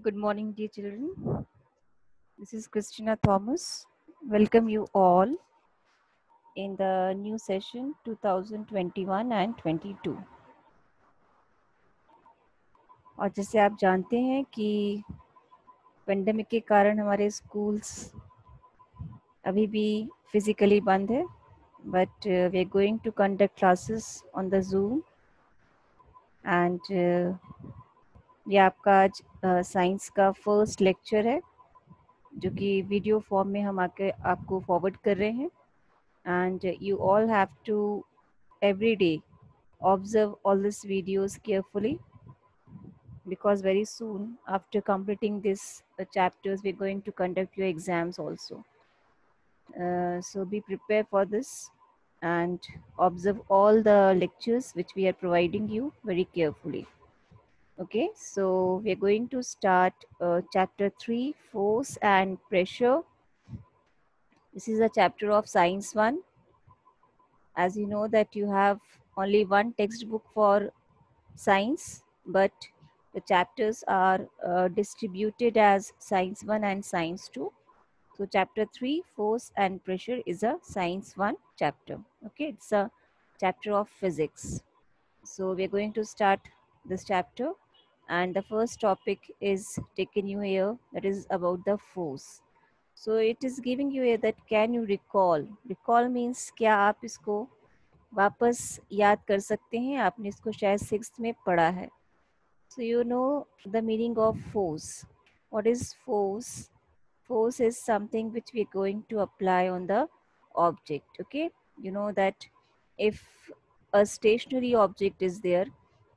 Good morning, dear children. This is Christina Thomas. Welcome you all in the new session 2021 and 22. और जैसे आप जानते हैं कि पेंडेमिक के कारण हमारे स्कूल्स अभी भी फिजिकली बंद है, but we are going to conduct classes on the Zoom and ये आपका आज साइंस का फर्स्ट लेक्चर है जो कि वीडियो फॉर्म में हम आपको फॉरवर्ड कर रहे हैं. And you all have to every day observe all these videos carefully, because very soon after completing these chapters we're going to conduct your exams also. So be prepared for this and observe all the lectures which we are providing you very carefully. Okay, so we're going to start chapter 3, force and pressure. This is a chapter of science 1. As you know that you have only one textbook for science, but the chapters are distributed as science 1 and science 2. So chapter 3, force and pressure, is a science 1 chapter. Okay, it's a chapter of physics. So we're going to start this chapter, and the first topic is taken you here, that is about the force. So it is giving you here that can you recall means क्या आप इसको वापस याद कर सकते हैं. आपने इसको शायद 6th में पढ़ा है. So you know the meaning of force. What is force? Force is something which we are going to apply on the object. Okay, you know that if a stationary object is there,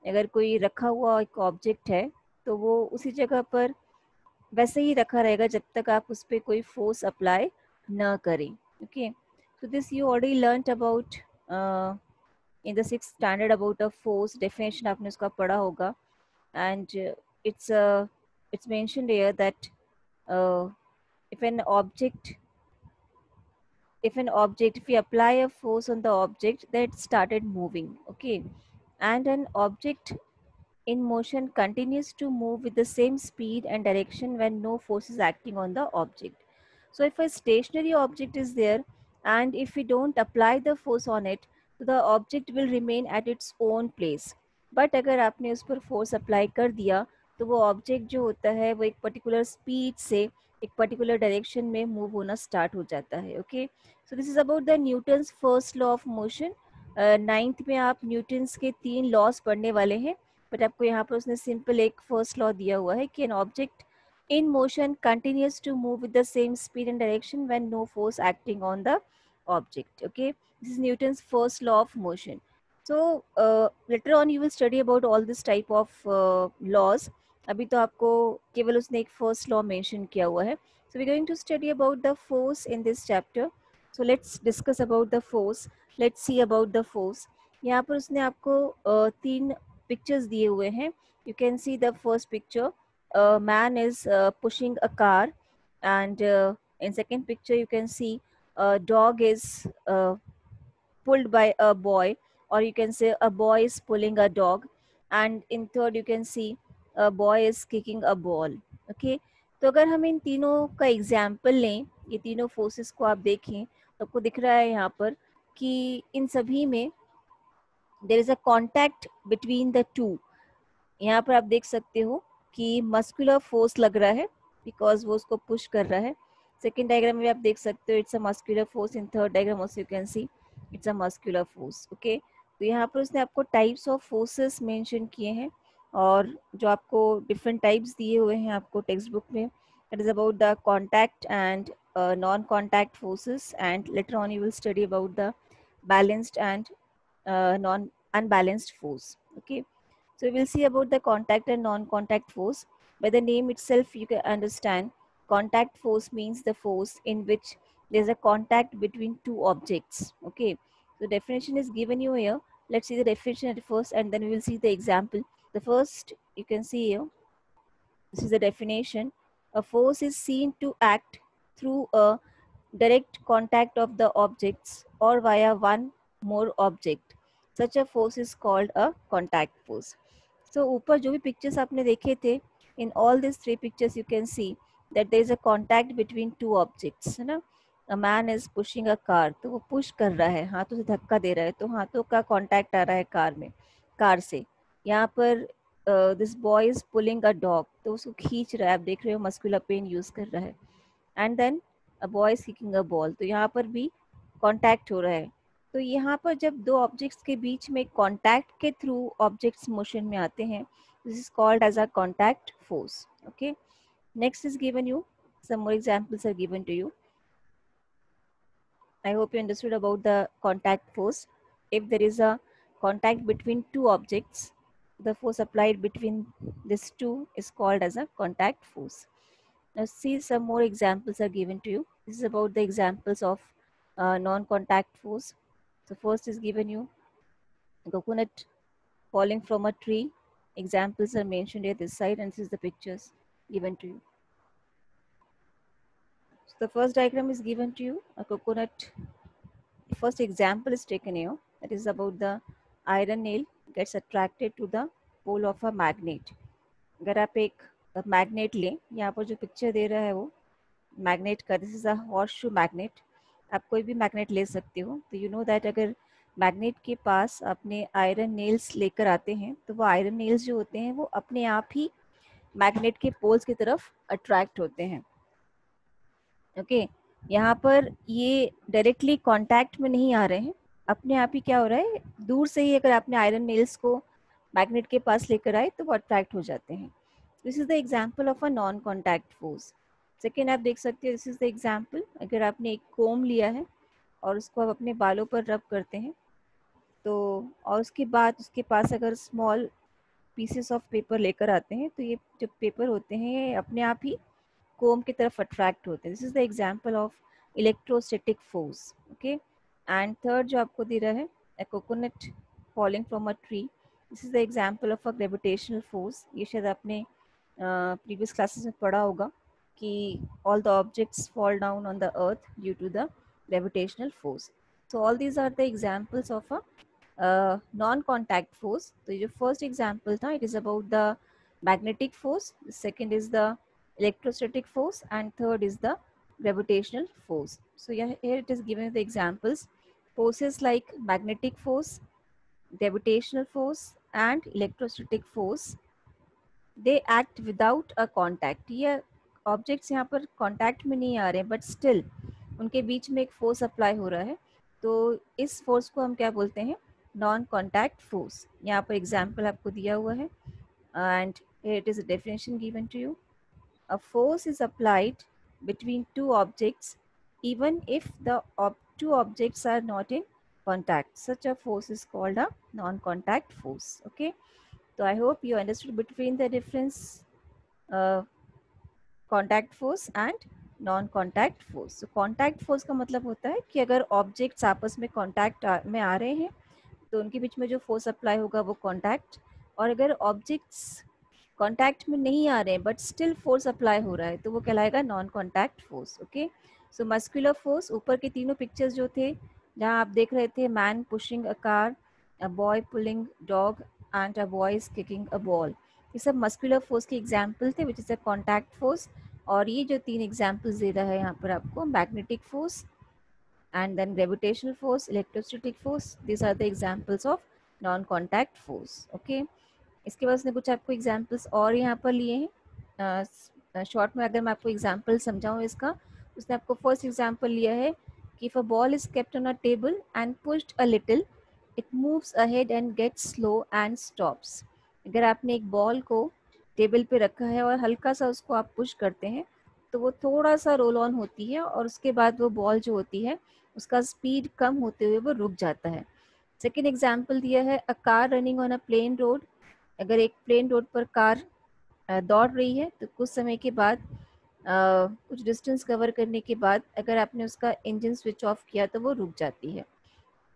अगर कोई रखा हुआ एक object है तो वो उसी जगह पर वैसे ही रखा रहेगा जब तक आप उस पर कोई फोर्स अप्लाई ना करें. Okay, so this you already learnt about in the 6th standard about a force. Definition आपने उसका पढ़ा होगा, and it's mentioned here that if we apply a force on the object, then it started moving. Okay, and an object in motion continues to move with the same speed and direction when no force is acting on the object. So if a stationary object is there and if we don't apply the force on it, so the object will remain at its own place. But अगर आपने उस पर force apply कर दिया तो वो object जो होता है वो एक particular speed से एक particular direction में move होना start हो जाता है. Okay, so this is about the Newton's first law of motion. 9th में आप न्यूटन्स के 3 लॉस पढ़ने वाले हैं, बट आपको यहाँ पर उसने सिंपल एक फर्स्ट लॉ दिया हुआ है कि an object in motion continues to move with the same speed and direction when no force acting on the object. Okay, this is Newton's first law of motion. So later on you will study about all this type of laws. अभी तो आपको केवल उसने एक first law mention किया हुआ है. So we're going to study about the force in this chapter. So let's discuss about the force. Let's see about the force. यहाँ पर उसने आपको 3 pictures दिए हुए हैं. You can see the first picture. A man is pushing a car, and in second picture you can see a dog is pulled by a boy, or you can say a boy is pulling a dog, and in third you can see a boy is kicking a ball. Okay, तो अगर हम इन तीनों का example लें, ये तीनों forces को आप देखें तो आपको दिख रहा है यहाँ पर कि इन सभी में there is a contact between the two. यहाँ पर आप देख सकते हो कि मस्कुलर फोर्स लग रहा है बिकॉज वो उसको पुश कर रहा है. सेकेंड डायग्राम में आप देख सकते हो it's a muscular force. In third diagram also you can see it's a muscular force. Okay, तो यहाँ पर उसने आपको टाइप्स ऑफ फोर्सेस मेंशन किए हैं और जो आपको डिफरेंट टाइप्स दिए हुए हैं आपको टेक्स्ट बुक में. It is about the contact and non contact forces, and later on you will study about the balanced and non unbalanced force. Okay, so we'll see about the contact and non-contact force. By the name itself, you can understand contact force means the force in which there's a contact between two objects. Okay, so definition is given you here. Let's see the definition at first, and then we will see the example. The first you can see here. This is the definition. A force is seen to act through a direct contact of the objects or via one more object. Such a force is called a contact force. So ऊपर जो भी pictures आपने देखे थे in all these three pictures you can see that there is a contact between two objects, है ना. A man is pushing a car, तो वो पुश कर रहा है, हाथों से धक्का दे रहा है, तो हाथों का कांटेक्ट आ रहा है कार में, कार से. यहाँ पर this boy is pulling a dog, तो उसको खींच रहा है, आप देख रहे हो मस्कुलर पेन यूज कर रहा है. And then a boy is kicking a ball, तो यहाँ पर भी कांटेक्ट हो रहा है. तो यहाँ पर जब दो ऑब्जेक्ट्स के बीच में कांटेक्ट के थ्रू ऑब्जेक्ट्स मोशन में आते हैं, this is called as a contact force. Okay, next is given you, some more examples are given to you. I hope you understood about the contact force. If there is a contact between two objects, the force applied between these two is called as a contact force. Now see, some more examples are given to you. This is about the examples of non-contact force. So first is given you coconut falling from a tree. Examples are mentioned here this side, and this is the pictures given to you. So the first diagram is given to you, a coconut. The first example is taken here, that is about the iron nail gets attracted to the pole of a magnet. अगर आप एक magnet लें, यहाँ पर जो picture दे रहा है वो मैग्नेट का, this is a horse shoe magnet. आप कोई भी मैग्नेट ले सकते हो. तो यू नो दैट अगर मैग्नेट के पास अपने आयरन नेल्स लेकर आते हैं, तो वो आयरन नेल्स जो होते हैं वो अपने आप ही मैग्नेट के पोल्स की तरफ अट्रैक्ट होते हैं. ओके, यहाँ पर ये डायरेक्टली कांटेक्ट में नहीं आ रहे हैं, अपने आप ही क्या हो रहा है, दूर से ही अगर आपने आयरन नेल्स को मैग्नेट के पास लेकर आए तो वो अट्रैक्ट हो जाते हैं. This is the example of a non contact force. Second आप देख सकते हो, दिस इज द एग्जांपल, अगर आपने एक कोम लिया है और उसको आप अपने बालों पर रब करते हैं, तो और उसके बाद उसके पास अगर स्मॉल पीसेस ऑफ पेपर लेकर आते हैं, तो ये जो पेपर होते हैं ये अपने आप ही कोम की तरफ अट्रैक्ट होते हैं. This is the example of electrostatic force. Okay, and third जो आपको दे रहा है, a coconut falling from a tree, this is the example of a gravitational force. ये शायद आपने प्रीवियस क्लासेस में पढ़ा होगा कि all the objects fall down on the earth due to the gravitational force. So all these are the examples of a non contact force. तो जो first example था, it is about the magnetic force, second is the electrostatic force, and third is the gravitational force. So yeah, here it is given the examples. Forces like magnetic force, gravitational force and electrostatic force, they act without a contact. ये objects यहाँ पर contact में नहीं आ रहे हैं, but still उनके बीच में एक force apply हो रहा है, तो इस force को हम क्या बोलते हैं, non contact force. यहाँ पर example आपको दिया हुआ है, and here it is a definition given to you. A force is applied between two objects even if the two objects are not in contact. Such a force is called a non-contact force. Okay, so I hope you understood between the difference contact force and non-contact force. So contact force का मतलब होता है कि अगर objects आपस में contact में आ रहे हैं, तो उनके बीच में जो force apply होगा वो contact, और अगर objects कॉन्टैक्ट में नहीं आ रहे हैं बट स्टिल फोर्स अप्लाई हो रहा है, तो वो कहलाएगा नॉन कॉन्टैक्ट फोर्स. ओके, सो मस्कुलर फोर्स, ऊपर के तीनों पिक्चर्स जो थे जहां आप देख रहे थे, man pushing a car, a boy pulling dog and a boy is kicking a ball, ये सब मस्कुलर फोर्स के एग्जाम्पल थे, which is a contact force. और ये जो तीन एग्जाम्पल्स दे रहा है यहाँ पर आपको, magnetic force and then gravitational force, electrostatic force, these are the examples of non contact force. Okay, इसके बाद उसने कुछ आपको एग्जाम्पल्स और यहाँ पर लिए हैं. शॉर्ट में अगर मैं आपको एग्जाम्पल समझाऊँ इसका, उसने आपको फर्स्ट एग्जाम्पल लिया है कि if a ball is kept on a table and pushed a little, it moves ahead and gets slow and stops. अगर आपने एक बॉल को टेबल पे रखा है और हल्का सा उसको आप पुश करते हैं, तो वो थोड़ा सा रोल ऑन होती है और उसके बाद वो बॉल जो होती है उसका स्पीड कम होते हुए वो रुक जाता है. सेकेंड एग्जाम्पल दिया है, a car running on a plain road. अगर एक प्लेन रोड पर कार दौड़ रही है, तो कुछ समय के बाद कुछ डिस्टेंस कवर करने के बाद अगर आपने उसका इंजन स्विच ऑफ किया तो वो रुक जाती है.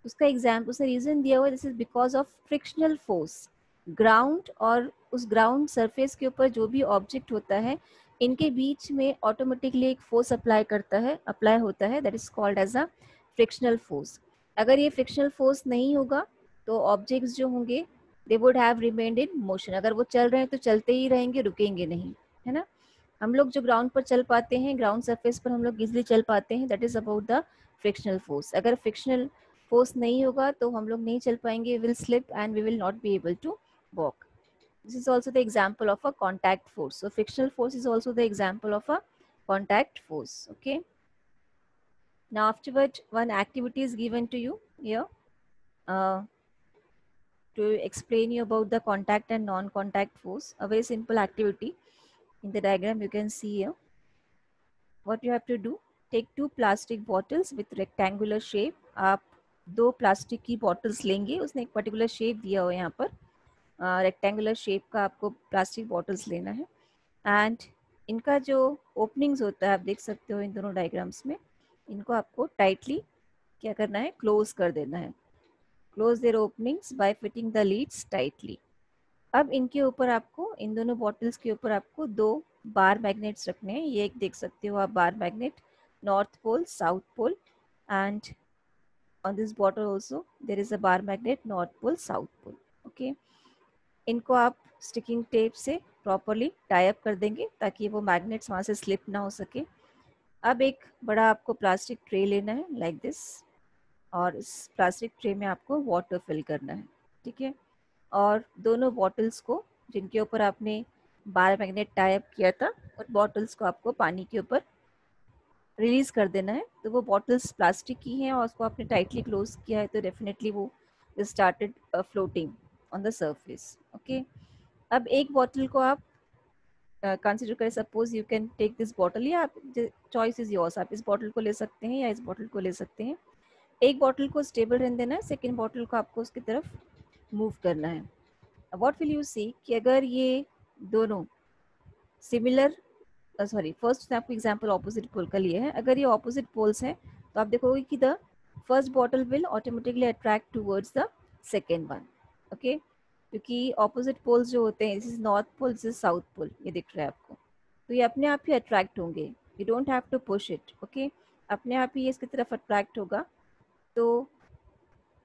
उसका एग्जाम्पल, उसने रीज़न दिया हुआ, this is because of frictional force. Ground और उस ग्राउंड सरफेस के ऊपर जो भी ऑब्जेक्ट होता है, इनके बीच में ऑटोमेटिकली एक फोर्स अप्लाई होता है, that is called as a frictional force. अगर ये फ्रिक्शनल फोर्स नहीं होगा तो ऑब्जेक्ट्स जो होंगे they would have remained in motion. अगर वो चल रहे हैं तो चलते ही रहेंगे, रुकेंगे नहीं, है ना। हम लोग जो ग्राउंड पर चल पाते हैं, ग्राउंड सरफेस पर हम लोग इजिली चल पाते हैं, that is about the frictional force. अगर फ्रिक्शनल फोर्स नहीं होगा तो हम लोग नहीं चल पाएंगे, will slip and we will not be able to walk. This is also the example of a contact force. So frictional force is also the example of a contact force. Okay. Now afterward, one activity is given to you here uh, to explain you about the contact and non-contact force. A very simple activity. In the diagram you can see here. What you have to do, take two plastic bottles with rectangular shape. आप दो plastic की bottles लेंगे, उसने एक particular shape दिया हो यहाँ पर, रेक्टेंगुलर शेप का आपको प्लास्टिक बॉटल्स लेना है। एंड इनका जो ओपनिंग्स होता है आप देख सकते हो इन दोनों डायग्राम्स में, इनको आपको टाइटली क्या करना है, क्लोज कर देना है। Close their openings by fitting the lids tightly. अब इनके ऊपर आपको, इन दोनों बॉटल्स के ऊपर आपको दो बार मैग्नेट्स रखने हैं। ये एक देख सकते हो आप bar magnet, north pole south pole, and on this bottle also there is a bar magnet north pole south pole. Okay, इनको आप स्टिकिंग टेप से प्रॉपरली टाई अप कर देंगे ताकि वो मैग्नेट्स वहाँ से स्लिप ना हो सके। अब एक बड़ा आपको प्लास्टिक ट्रे लेना है लाइक दिस, और इस प्लास्टिक ट्रे में आपको वाटर फिल करना है, ठीक है। और दोनों बॉटल्स को जिनके ऊपर आपने बार मैग्नेट टाई अप किया था, उन बॉटल्स को आपको पानी के ऊपर रिलीज कर देना है। तो वो बॉटल्स प्लास्टिक की हैं और उसको आपने टाइटली क्लोज किया है तो डेफिनेटली वो started floating on the surface. Okay, अब एक बॉटल को आप कंसिडर करें, suppose you can take this bottle, या आप, चॉइस इज योर्स, आप इस बॉटल को ले सकते हैं या इस बॉटल को ले सकते हैं। एक बॉटल को स्टेबल रहने देना है, सेकेंड बॉटल को आपको उसकी तरफ मूव करना है। व्हाट विल यू सी कि अगर ये दोनों सिमिलर, सॉरी फर्स्ट आपको एग्जांपल ऑपोजिट पोल का लिए है, अगर ये ऑपोजिट पोल्स हैं तो आप देखोगे कि the first bottle will automatically attract towards the second one. Okay, क्योंकि ऑपोजिट पोल्स जो होते हैं, this is north pole, this is south pole, ये दिख रहा है आपको, तो ये अपने आप ही अट्रैक्ट होंगे, you don't have to push it. Okay, अपने आप ही ये इसकी तरफ अट्रैक्ट होगा। तो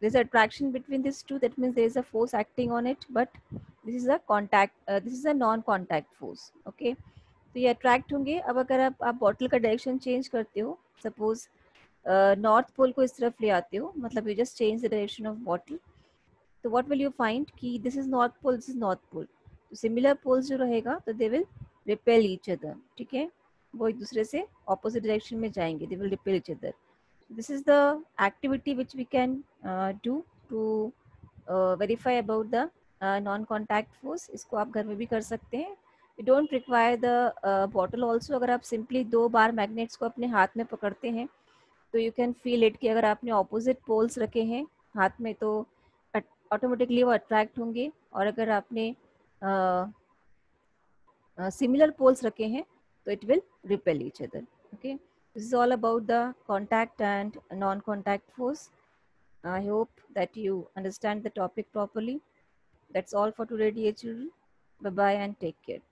there is attraction between these two, that means there is a force acting on it, but this is a contact, this is a non contact force. Okay, तो ये attract होंगे। अब अगर आप बॉटल का डायरेक्शन चेंज करते हो, suppose north pole को इस तरफ ले आते हो, मतलब you just change the direction of bottle, तो व्हाट विल यू फाइंड कि this is north pole, this is north pole, तो सिमिलर पोल्स जो रहेगा तो they will repel each other, ठीक है, वो एक दूसरे से ऑपोजिट डायरेक्शन में जाएंगे, दे will repel each other. This is the activity which we can do to verify about the non-contact force. इसको आप घर में भी कर सकते हैं। You don't require the bottle also. अगर आप simply दो बार मैग्नेट्स को अपने हाथ में पकड़ते हैं तो you can feel it कि अगर आपने opposite poles रखे हैं हाथ में तो ऑटोमेटिकली वो अट्रैक्ट होंगे, और अगर आपने similar poles रखे हैं तो it will repel each other. Okay, this is all about the contact and non-contact force. I hope that you understand the topic properly. That's all for today, dear children. Bye bye and take care.